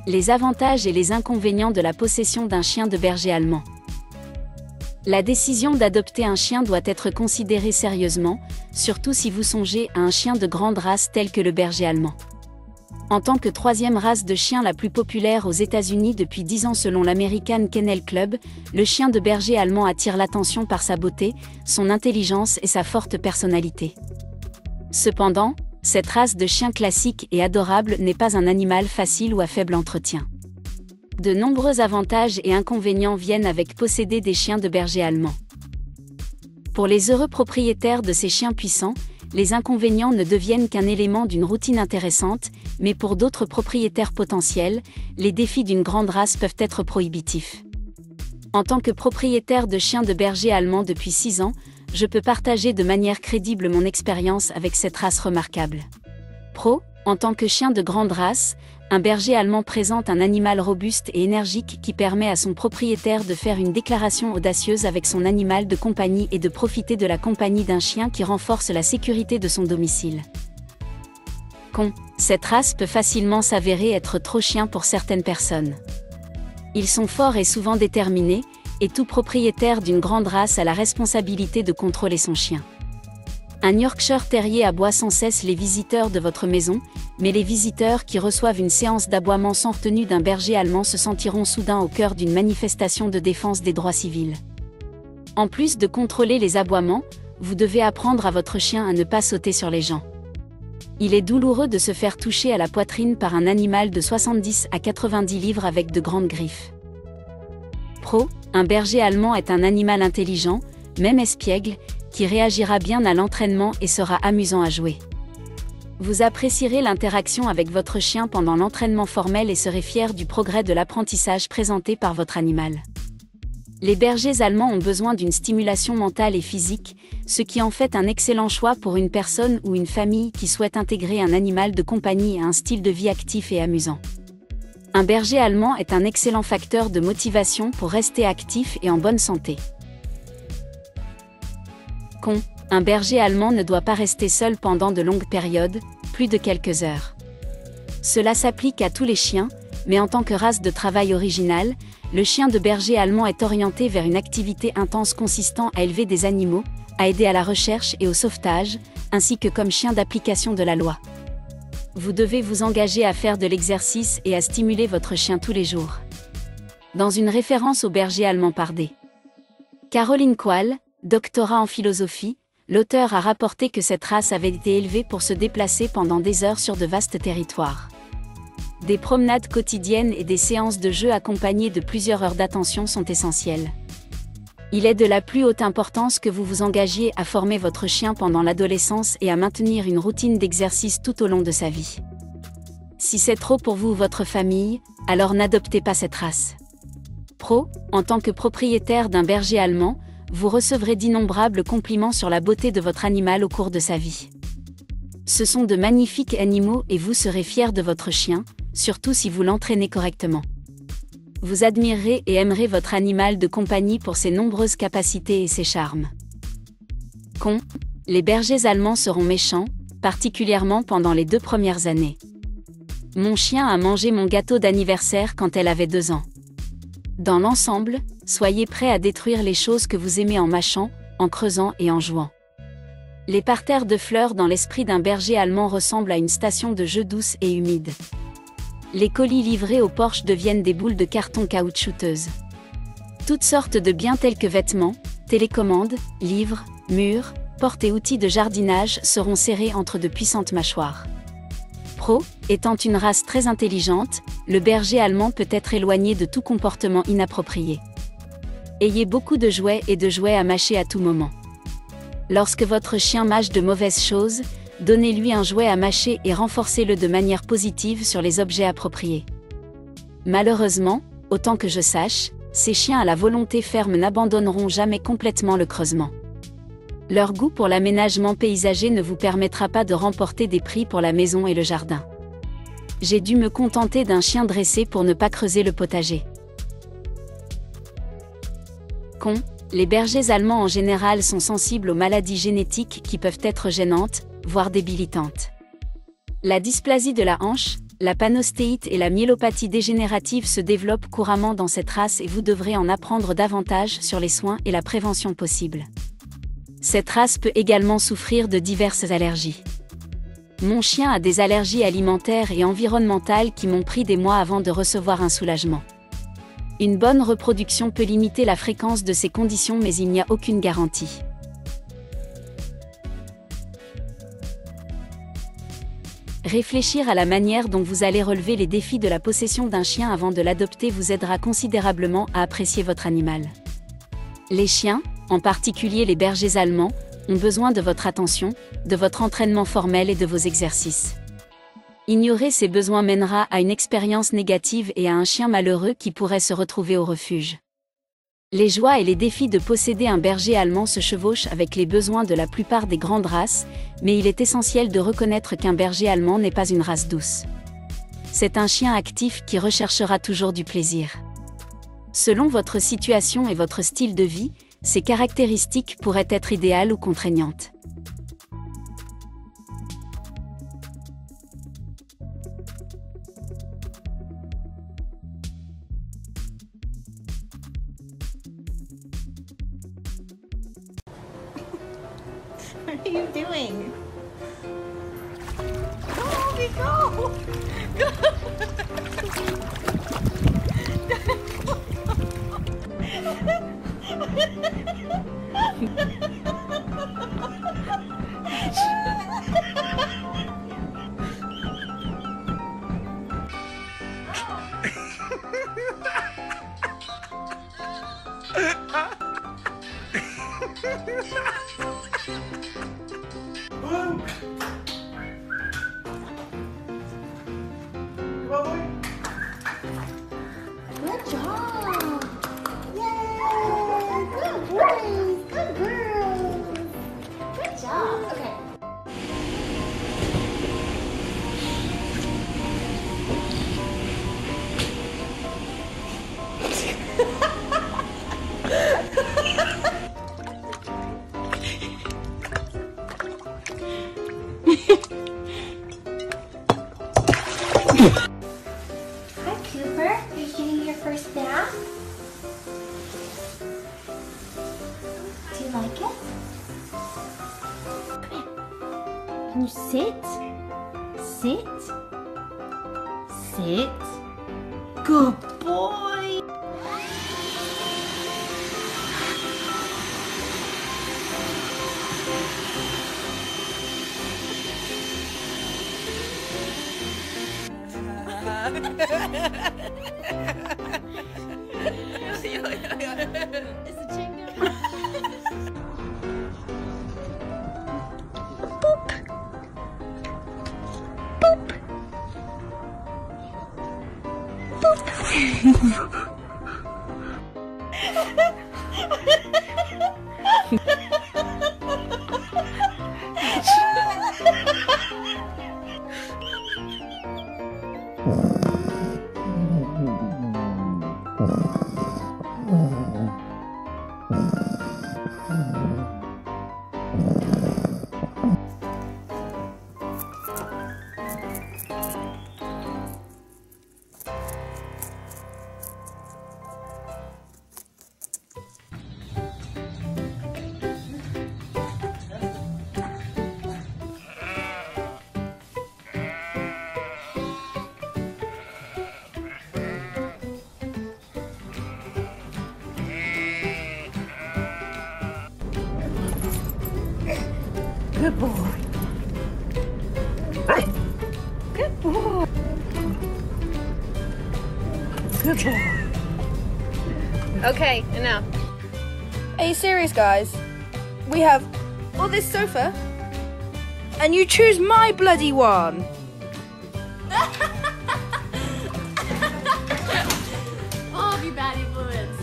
Les avantages et les inconvénients de la possession d'un chien de berger allemand. La décision d'adopter un chien doit être considérée sérieusement, surtout si vous songez à un chien de grande race tel que le berger allemand. En tant que troisième race de chien la plus populaire aux États-Unis depuis 10 ans selon l'American Kennel Club, le chien de berger allemand attire l'attention par sa beauté, son intelligence et sa forte personnalité. Cependant, cette race de chien classique et adorable n'est pas un animal facile ou à faible entretien. De nombreux avantages et inconvénients viennent avec posséder des chiens de berger allemand. Pour les heureux propriétaires de ces chiens puissants, les inconvénients ne deviennent qu'un élément d'une routine intéressante, mais pour d'autres propriétaires potentiels, les défis d'une grande race peuvent être prohibitifs. En tant que propriétaire de chiens de berger allemand depuis 6 ans, je peux partager de manière crédible mon expérience avec cette race remarquable. Pro, en tant que chien de grande race, un berger allemand présente un animal robuste et énergique qui permet à son propriétaire de faire une déclaration audacieuse avec son animal de compagnie et de profiter de la compagnie d'un chien qui renforce la sécurité de son domicile. Con, cette race peut facilement s'avérer être trop chien pour certaines personnes. Ils sont forts et souvent déterminés, et tout propriétaire d'une grande race a la responsabilité de contrôler son chien. Un Yorkshire Terrier aboie sans cesse les visiteurs de votre maison, mais les visiteurs qui reçoivent une séance d'aboiement sans retenue d'un berger allemand se sentiront soudain au cœur d'une manifestation de défense des droits civils. En plus de contrôler les aboiements, vous devez apprendre à votre chien à ne pas sauter sur les gens. Il est douloureux de se faire toucher à la poitrine par un animal de 70 à 90 livres avec de grandes griffes. Pro, un berger allemand est un animal intelligent, même espiègle, qui réagira bien à l'entraînement et sera amusant à jouer. Vous apprécierez l'interaction avec votre chien pendant l'entraînement formel et serez fier du progrès de l'apprentissage présenté par votre animal. Les bergers allemands ont besoin d'une stimulation mentale et physique, ce qui en fait un excellent choix pour une personne ou une famille qui souhaite intégrer un animal de compagnie à un style de vie actif et amusant. Un berger allemand est un excellent facteur de motivation pour rester actif et en bonne santé. Con, un berger allemand ne doit pas rester seul pendant de longues périodes, plus de quelques heures. Cela s'applique à tous les chiens, mais en tant que race de travail originale, le chien de berger allemand est orienté vers une activité intense consistant à élever des animaux, à aider à la recherche et au sauvetage, ainsi que comme chien d'application de la loi. Vous devez vous engager à faire de l'exercice et à stimuler votre chien tous les jours. Dans une référence au berger allemand par D. Caroline Quall, doctorat en philosophie, l'auteur a rapporté que cette race avait été élevée pour se déplacer pendant des heures sur de vastes territoires. Des promenades quotidiennes et des séances de jeu accompagnées de plusieurs heures d'attention sont essentielles. Il est de la plus haute importance que vous vous engagiez à former votre chien pendant l'adolescence et à maintenir une routine d'exercice tout au long de sa vie. Si c'est trop pour vous ou votre famille, alors n'adoptez pas cette race. Pro, en tant que propriétaire d'un berger allemand, vous recevrez d'innombrables compliments sur la beauté de votre animal au cours de sa vie. Ce sont de magnifiques animaux et vous serez fier de votre chien, surtout si vous l'entraînez correctement. Vous admirerez et aimerez votre animal de compagnie pour ses nombreuses capacités et ses charmes. Con, les bergers allemands seront méchants, particulièrement pendant les 2 premières années. Mon chien a mangé mon gâteau d'anniversaire quand elle avait 2 ans. Dans l'ensemble, soyez prêts à détruire les choses que vous aimez en mâchant, en creusant et en jouant. Les parterres de fleurs dans l'esprit d'un berger allemand ressemblent à une station de jeu douce et humide. Les colis livrés au porche deviennent des boules de carton caoutchouteuses. Toutes sortes de biens tels que vêtements, télécommandes, livres, murs, portes et outils de jardinage seront serrés entre de puissantes mâchoires. Pro, étant une race très intelligente, le berger allemand peut être éloigné de tout comportement inapproprié. Ayez beaucoup de jouets et de jouets à mâcher à tout moment. Lorsque votre chien mâche de mauvaises choses, donnez-lui un jouet à mâcher et renforcez-le de manière positive sur les objets appropriés. Malheureusement, autant que je sache, ces chiens à la volonté ferme n'abandonneront jamais complètement le creusement. Leur goût pour l'aménagement paysager ne vous permettra pas de remporter des prix pour la maison et le jardin. J'ai dû me contenter d'un chien dressé pour ne pas creuser le potager. Con, les bergers allemands en général sont sensibles aux maladies génétiques qui peuvent être gênantes, voire débilitantes. La dysplasie de la hanche, La panostéite et la myélopathie dégénérative se développent couramment dans cette race et vous devrez en apprendre davantage sur les soins et la prévention possible. Cette race peut également souffrir de diverses allergies. Mon chien a des allergies alimentaires et environnementales qui m'ont pris des mois avant de recevoir un soulagement. Une bonne reproduction peut limiter la fréquence de ces conditions, mais il n'y a aucune garantie. Réfléchir à la manière dont vous allez relever les défis de la possession d'un chien avant de l'adopter vous aidera considérablement à apprécier votre animal. Les chiens, en particulier les bergers allemands, ont besoin de votre attention, de votre entraînement formel et de vos exercices. Ignorer ces besoins mènera à une expérience négative et à un chien malheureux qui pourrait se retrouver au refuge. Les joies et les défis de posséder un berger allemand se chevauchent avec les besoins de la plupart des grandes races, mais il est essentiel de reconnaître qu'un berger allemand n'est pas une race douce. C'est un chien actif qui recherchera toujours du plaisir. Selon votre situation et votre style de vie, ces caractéristiques pourraient être idéales ou contraignantes. What are you doing? Oh, we go! Good job! Yay! Good boys! Good girls! Good job! Okay. Hi, Cooper. Are you getting your first bath? Do you like it? Come here. Can you sit? Sit. Sit. Good boy. Is the chick down? Boop. Boop. Boop. Good boy. Good boy. Good boy. Okay, enough. Are you serious, guys? We have all this sofa, and you choose my bloody one. All of you bad influence.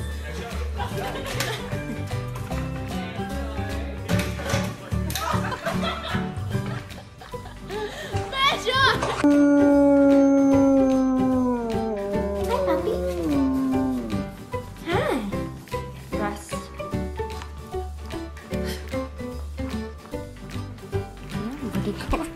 Bad job! Hi, puppy. Hi. Rest. Nobody calls.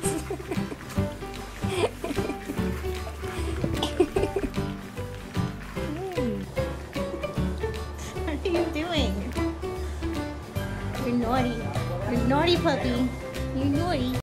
naughty. You're naughty puppy. You're naughty.